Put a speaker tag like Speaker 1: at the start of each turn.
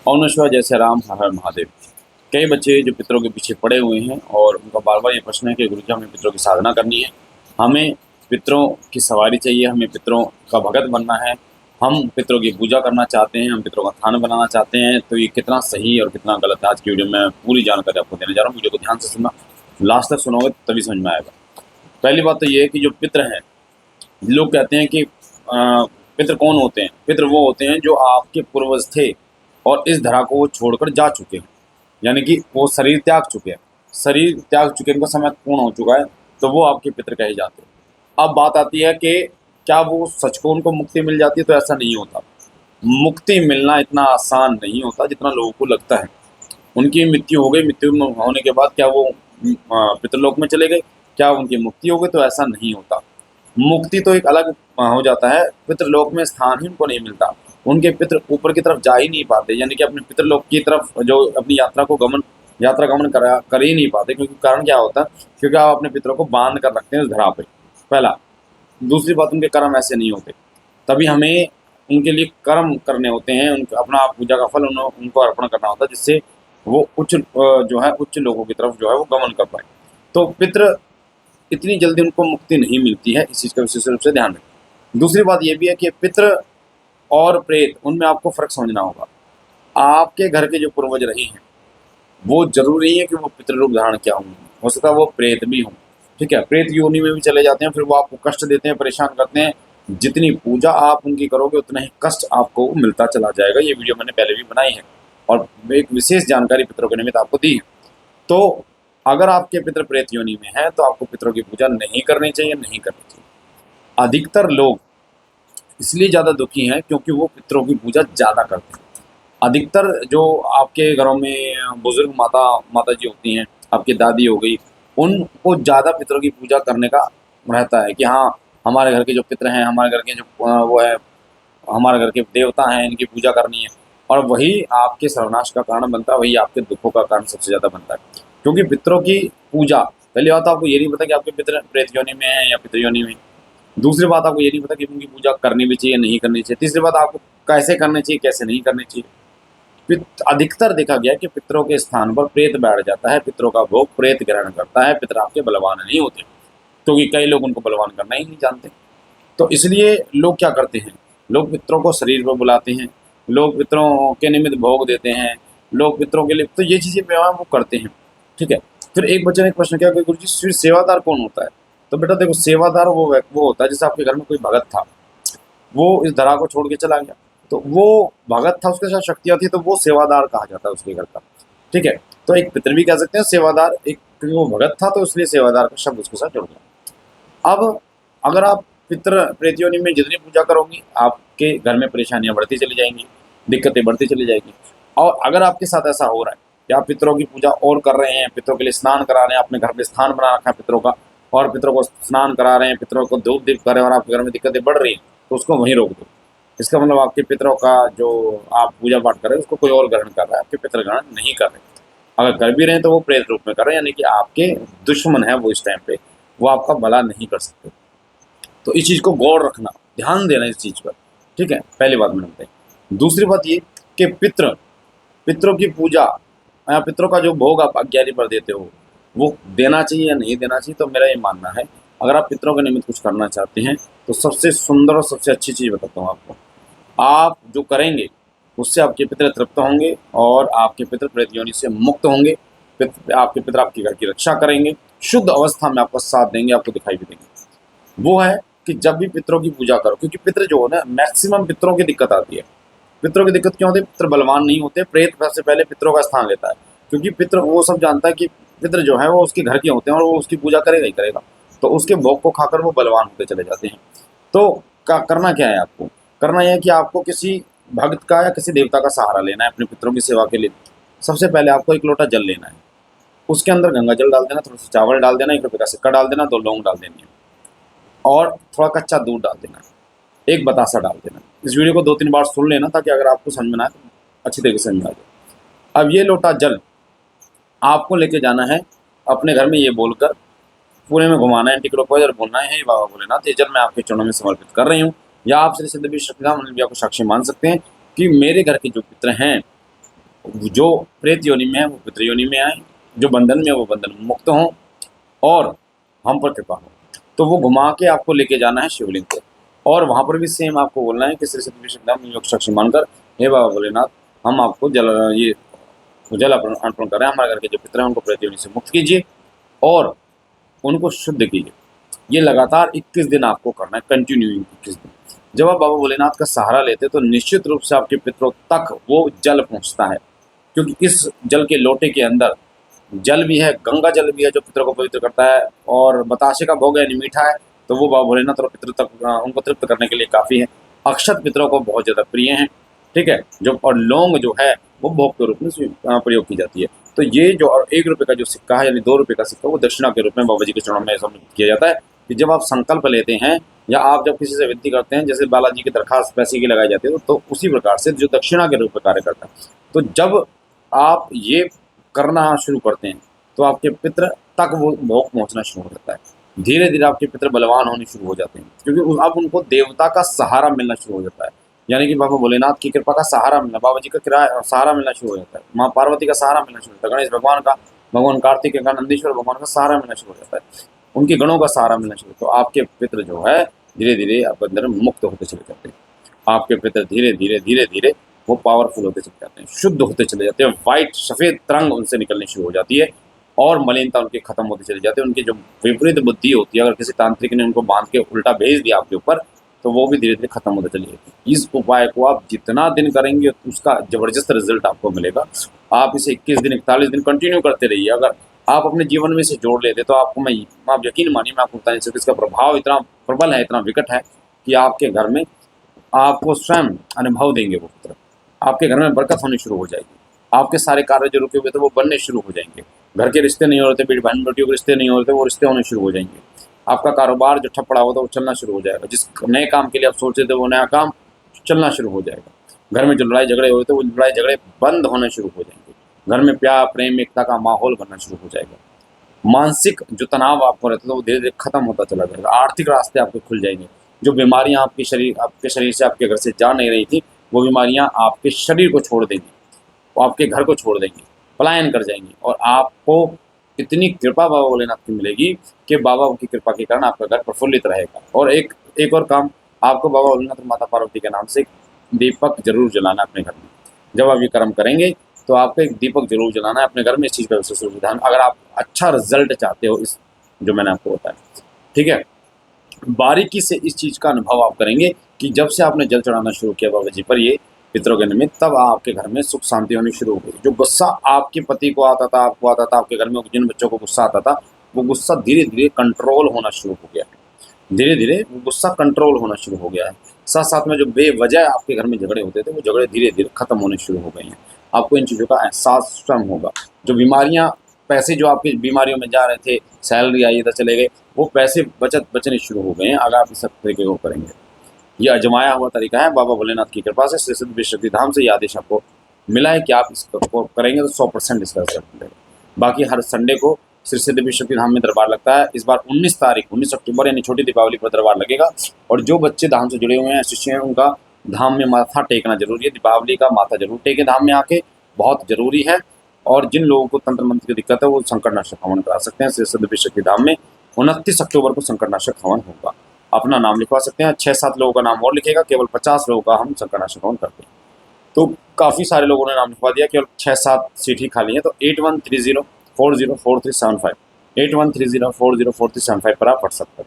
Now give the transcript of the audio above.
Speaker 1: ओम नमः शिवाय, जय श्री राम, हर हर महादेव। कई बच्चे जो पितरों के पीछे पड़े हुए हैं और उनका बार बार ये प्रश्न है कि गुरुजी हमें पितरों की साधना करनी है, हमें पितरों की सवारी चाहिए, हमें पितरों का भगत बनना है, हम पितरों की पूजा करना चाहते हैं, हम पितरों का खाना बनाना चाहते हैं। तो ये कितना सही और कितना गलत है, आज की वीडियो में पूरी जानकारी आपको देने जा रहा हूँ। वीडियो को ध्यान से सुनना, लास्ट तक सुनोगे तभी समझ में आएगा। पहली बात तो ये है कि जो पितर हैं, लोग कहते हैं कि पितर कौन होते हैं? पितर वो होते हैं जो आपके पूर्वज थे और इस धरा को वो छोड़कर जा चुके हैं, यानी कि वो शरीर त्याग चुके हैं। शरीर त्याग चुके, उनका समय पूर्ण हो चुका है, तो वो आपके पितर कहे जाते हैं। अब बात आती है कि क्या वो सच को उनको मुक्ति मिल जाती है? तो ऐसा नहीं होता। मुक्ति मिलना इतना आसान नहीं होता जितना लोगों को लगता है। उनकी मृत्यु हो गई, मृत्यु होने के बाद क्या वो पितरलोक में चले गए? क्या उनकी मुक्ति हो गई? तो ऐसा नहीं होता। मुक्ति तो एक अलग हो जाता है, पितृलोक में स्थान ही उनको नहीं मिलता। उनके पितृ ऊपर की तरफ जा ही नहीं पाते, यानी कि अपने पितृलोक की तरफ जो अपनी यात्रा गमन कर ही नहीं पाते। क्योंकि कारण क्या होता है? क्योंकि आप अपने पितरों को बांध कर रखते हैं उस धरा पे, पहला। दूसरी बात, उनके कर्म ऐसे नहीं होते, तभी हमें उनके लिए कर्म करने होते हैं, उनका अपना पूजा का फल उनको अर्पण करना होता है, जिससे वो जो है उच्च लोगों की तरफ जो है वो गमन कर पाए। तो पितृ इतनी जल्दी उनको मुक्ति नहीं मिलती है, इस चीज़ का विशेष रूप से ध्यान रखें। दूसरी बात ये भी है कि पितृ और प्रेत, उनमें आपको फ़र्क समझना होगा। आपके घर के जो पूर्वज रहे हैं, वो ज़रूरी नहीं है कि वो पितृ रूप धारण किया हों, हो सकता है वो प्रेत भी हों, ठीक है? प्रेत योनि में भी चले जाते हैं, फिर वो आपको कष्ट देते हैं, परेशान करते हैं। जितनी पूजा आप उनकी करोगे, उतना ही कष्ट आपको मिलता चला जाएगा। ये वीडियो मैंने पहले भी बनाई है और एक विशेष जानकारी पितरों के निमित्त आपको दी है। तो अगर आपके पितर प्रेत योनि में हैं, तो आपको पितरों की पूजा नहीं करनी चाहिए, नहीं करनी चाहिए। अधिकतर लोग इसलिए ज़्यादा दुखी हैं क्योंकि वो पितरों की पूजा ज़्यादा करते हैं। अधिकतर जो आपके घरों में बुजुर्ग माता जी होती हैं, आपकी दादी हो गई, उनको ज़्यादा पितरों की पूजा करने का रहता है कि हाँ, हमारे घर के जो पितर हैं, हमारे घर के जो वो है, हमारे घर के देवता हैं, इनकी पूजा करनी है। और वही आपके सर्वनाश का कारण बनता है, वही आपके दुखों का कारण सबसे ज़्यादा बनता है। क्योंकि पितरों की पूजा, पहली बात तो आपको ये नहीं पता कि आपके पितर प्रेत योनि में हैं या पितृ योनि में। दूसरी बात, आपको ये नहीं पता कि उनकी पूजा करनी भी चाहिए, नहीं करनी चाहिए। तीसरी बात, आपको कैसे करनी चाहिए, कैसे नहीं करनी चाहिए। अधिकतर देखा गया कि पितरों के स्थान पर प्रेत बैठ जाता है, पितरों का भोग प्रेत ग्रहण करता है। पितर आपके बलवान नहीं होते, क्योंकि कई लोग उनको बलवान करना ही नहीं जानते। तो इसलिए लोग क्या करते हैं, लोग पितरों को शरीर पर बुलाते हैं, लोग पितरों के निमित्त भोग देते हैं, लोग पितरों के लिए तो ये चीज़ें व्यवहार वो करते हैं, ठीक है। फिर एक बच्चे ने एक प्रश्न किया कि गुरु जी फिर सेवादार कौन होता है? तो बेटा देखो, सेवादार वो होता है, जैसे आपके घर में कोई भगत था, वो इस धरा को छोड़ के चला गया, तो वो भगत था, उसके साथ शक्तियाँ थी, तो वो सेवादार कहा जाता है उसके घर का, ठीक है। तो एक पितर भी कह सकते हैं सेवादार, एक क्योंकि वो भगत था तो इसलिए सेवादार का शब्द उसके साथ जुड़ गया। अब अगर आप पितृ प्रेत योनि में जितनी पूजा करोगी, आपके घर में परेशानियां बढ़ती चली जाएंगी, दिक्कतें बढ़ती चली जाएंगी। और अगर आपके साथ ऐसा हो रहा है कि आप पितरों की पूजा और कर रहे हैं, पितरों के लिए स्नान करा रहे हैं, अपने घर में स्थान बना रखा है पितरों का, और पितरों को स्नान करा रहे हैं, पितरों को धूप दीप कर रहे हैं, और आपके घर में दिक्कतें बढ़ रही हैं, तो उसको वहीं रोक दो। इसका मतलब आपके पितरों का जो आप पूजा पाठ कर रहे हैं, उसको कोई और ग्रहण कर रहा है, आपके पितर ग्रहण नहीं कर रहे। अगर कर भी रहे हैं तो वो प्रेत रूप में कर रहे हैं, यानी कि आपके दुश्मन है वो, इस टाइम पे वो आपका भला नहीं कर सकते। तो इस चीज़ को गौर रखना, ध्यान देना इस चीज़ पर, ठीक है। पहली बात मैंने बताई। दूसरी बात ये कि पितरों की पूजा या पितरों का जो भोग आप अज्ञानी पर देते हो, वो देना चाहिए या नहीं देना चाहिए? तो मेरा ये मानना है, अगर आप पितरों के निमित्त कुछ करना चाहते हैं, तो सबसे सुंदर और सबसे अच्छी चीज़ बताता हूँ आपको। आप जो करेंगे उससे आपके पितर तृप्त होंगे और आपके पितर प्रेत योनि से मुक्त होंगे। आपके पितर आपके घर की रक्षा करेंगे, शुद्ध अवस्था में आपका साथ देंगे, आपको दिखाई भी देंगे। वो है कि जब भी पितरों की पूजा करो, क्योंकि पितर जो है ना, मैक्सिमम पितरों की दिक्कत आती है। पितरों की दिक्कत क्यों होती है? पितर बलवान नहीं होते, प्रेत सबसे पहले पितरों का स्थान लेता है, क्योंकि पितर वो सब जानता है कि पितर जो है वो उसके घर के होते हैं और वो उसकी पूजा करेगा ही करेगा, तो उसके भोग को खाकर वो बलवान होते चले जाते हैं। तो करना क्या है आपको? करना यह है कि आपको किसी भक्त का या किसी देवता का सहारा लेना है अपने पितरों की सेवा के लिए। सबसे पहले आपको एक लोटा जल लेना है, उसके अंदर गंगा जल डाल देना, थोड़ा सा चावल डाल देना, 1 रुपये का सिक्का डाल देना, 2 लौंग डाल देनी है और थोड़ा कच्चा दूध डाल देना, एक बतासा डाल देना। इस वीडियो को 2-3 बार सुन लेना, ताकि अगर आपको समझ में ना आए तो अच्छी तरीके से समझ में आ जाए। अब ये लोटा जल आपको लेके जाना है अपने घर में, ये बोलकर पूरे में घुमाना है, एंटी क्लॉकवाइज, और बोलना है, हे बाबा भोलेनाथ, ये जल मैं आपके चरणों में समर्पित कर रही हूँ। या आप श्री सिद्धि विश्वकर्मा को साक्षी मान सकते हैं कि मेरे घर के जो पितर हैं जो प्रेत योनि में है वो पितृ योनि में आए, जो बंधन में है वो बंधन में मुक्त हों और हम पर कृपा हो। तो वो घुमा के आपको लेके जाना है शिवलिंग पे, और वहाँ पर भी सेम आपको बोलना है कि श्री सतविशुद्धाम योग साक्षी मानकर, हे बाबा भोलेनाथ, हम आपको जल अर्पण कर रहे हैं, हमारे घर के जो पितर हैं उनको प्रेत योनि से मुक्त कीजिए और उनको शुद्ध कीजिए। ये लगातार 21 दिन आपको करना है, कंटिन्यूइंग 21 दिन। जब आप बाबा भोलेनाथ का सहारा लेते हैं तो निश्चित रूप से आपके पितरों तक वो जल पहुँचता है, क्योंकि इस जल के लोटे के अंदर जल भी है, गंगा जल भी है जो पितरों को पवित्र करता है, और बताशे का भोग यानी मीठा है, तो वो बाबा भोलेनाथ और पितरों तक उनको तृप्त करने के लिए काफ़ी है। अक्षत पितरों को बहुत ज़्यादा प्रिय हैं, ठीक है, जो और लौंग जो है वो भोग के रूप में प्रयोग की जाती है। तो ये जो और 1 रुपये का जो सिक्का है यानी 2 रुपये का सिक्का, वो दक्षिणा के रूप में बाबा जी के चरणों में समर्पित किया जाता है। कि जब आप संकल्प लेते हैं या आप जब किसी से विनती करते हैं, जैसे बालाजी की दरखास्त पैसे की लगाई जाती है, तो उसी प्रकार से जो दक्षिणा के रूप में कार्य करता है। तो जब आप ये करना शुरू करते हैं तो आपके पितृ तक वो भोग पहुंचना शुरू हो जाता है। धीरे धीरे आपके पितृ बलवान होने शुरू हो जाते हैं, क्योंकि अब उनको देवता का सहारा मिलना शुरू हो जाता है, यानी कि बाबा भोलेनाथ की कृपा का सहारा मिलना, बाबा जी का सहारा मिलना शुरू हो जाता है, माँ पार्वती का सहारा मिलना शुरू होता है, गणेश भगवान का, भगवान कार्तिक का, नंदीश्वर भगवान का सहारा मिलना शुरू हो जाता है, उनके गणों का सहारा मिलना शुरू। तो आपके पितृ जो है धीरे धीरे आपके अंदर मुक्त होते चले जाते हैं। आपके पितृ धीरे धीरे धीरे धीरे वो पावरफुल होते चले जाते हैं, शुद्ध होते चले जाते हैं, वाइट सफ़ेद तरंग उनसे निकलनी शुरू हो जाती है और मलिनता उनकी खत्म होती चली जाती है। उनकी जो विपरीत बुद्धि होती है, अगर किसी तांत्रिक ने उनको बांध के उल्टा भेज दिया आपके ऊपर, तो वो भी धीरे धीरे खत्म होते चली जाती है। इस उपाय को आप जितना दिन करेंगे उसका ज़बरदस्त रिजल्ट आपको मिलेगा। आप इसे 21 दिन 41 दिन कंटिन्यू करते रहिए। अगर आप अपने जीवन में इसे जोड़ लेते तो आपको आप यकीन मानिए, मैं आपको बता नहीं सकता, इसका प्रभाव इतना प्रबल है, इतना विकट है कि आपके घर में आपको स्वयं अनुभव देंगे वो पुत्र। आपके घर में बरकत होनी शुरू हो जाएगी, आपके सारे कार्य जो रुके हुए थे वो बनने शुरू हो जाएंगे, घर के रिश्ते नहीं हो रहे थे, बहन बेटियों के रिश्ते नहीं हो रहे थे, वो रिश्ते होने शुरू हो जाएंगे, आपका कारोबार जो ठप पड़ा हुआ था वो चलना शुरू हो जाएगा, जिस नए काम के लिए आप सोचते थे वो नया काम चलना शुरू हो जाएगा, घर में जो लड़ाई झगड़े हो रहे थे वो लड़ाई झगड़े बंद होने शुरू हो जाएंगे, घर में प्यार प्रेम एकता का माहौल बनना शुरू हो जाएगा, मानसिक जो तनाव आपको रहता था वो धीरे धीरे खत्म होता चला जाएगा, आर्थिक रास्ते आपके खुल जाएंगे, जो बीमारियां आपके शरीर से आपके घर से जा नहीं रही थी वो बीमारियां आपके शरीर को छोड़ देंगी, वो आपके घर को छोड़ देंगी, पलायन कर जाएंगी, और आपको इतनी कृपा बाबा भोलेनाथ की मिलेगी कि बाबा की कृपा के कारण आपका घर प्रफुल्लित रहेगा। और एक और काम, आपको बाबा भोलेनाथ और माता पार्वती के नाम से एक दीपक जरूर जलाना है अपने घर में। जब आप ये कर्म करेंगे तो आपको एक दीपक जरूर जलाना है अपने घर में। इस चीज़ का विशेष विधान, अगर आप अच्छा रिजल्ट चाहते हो इस जो मैंने आपको बताया, ठीक है, बारीकी से इस चीज़ का अनुभव आप करेंगे कि जब से आपने जल चढ़ाना शुरू किया बाबा जी पर ये पितरों के निमित्त, तब आपके घर में सुख शांति होनी शुरू हो गई। जो गुस्सा आपके पति को आता था, आपको आता था, आपके घर में जिन बच्चों को गुस्सा आता था, वो गुस्सा धीरे धीरे कंट्रोल होना शुरू हो गया है, धीरे धीरे वो गुस्सा कंट्रोल होना शुरू हो गया है। साथ साथ में जो बेवजह आपके घर में झगड़े होते थे वो झगड़े धीरे धीरे खत्म होने शुरू हो गए हैं। आपको इन चीज़ों का एहसास स्वयं होगा। जो बीमारियाँ, पैसे जो आपकी बीमारियों में जा रहे थे, सैलरी आई इधर चले गए, वो पैसे बचने शुरू हो गए हैं अगर आप इस तरीके को करेंगे। ये आजमाया हुआ तरीका है, बाबा भोलेनाथ की कृपा से श्री सिद्ध विशक्ति धाम से ये आदेश आपको मिला है कि आप इसको करेंगे तो 100% इसका रिजल्ट मिलेगा। बाकी हर संडे को श्री सिद्ध विशक्ति धाम में दरबार लगता है। इस बार 19 अक्टूबर यानी छोटी दीपावली पर दरबार लगेगा, और जो बच्चे धाम से जुड़े हुए हैं, शिष्य हैं, उनका धाम में माथा टेकना जरूरी है। दीपावली का माथा जरूर टेके धाम में आके, बहुत जरूरी है। और जिन लोगों को तंत्र मंत्र की दिक्कत है वो संकटनाशक हवन करा सकते हैं। श्री सिद्ध विशक्ति धाम में 29 अक्टूबर को संकटनाशक हवन होगा। अपना नाम लिखवा सकते हैं, 6-7 लोगों का नाम और लिखेगा, केवल 50 लोगों का हम संकटनाशक हवन करते हैं। तो काफ़ी सारे लोगों ने नाम लिखवा दिया, केवल 6-7 सीट ही खाली है। तो 8130404375 8130404375 पर आप व्हाट्सअप करें।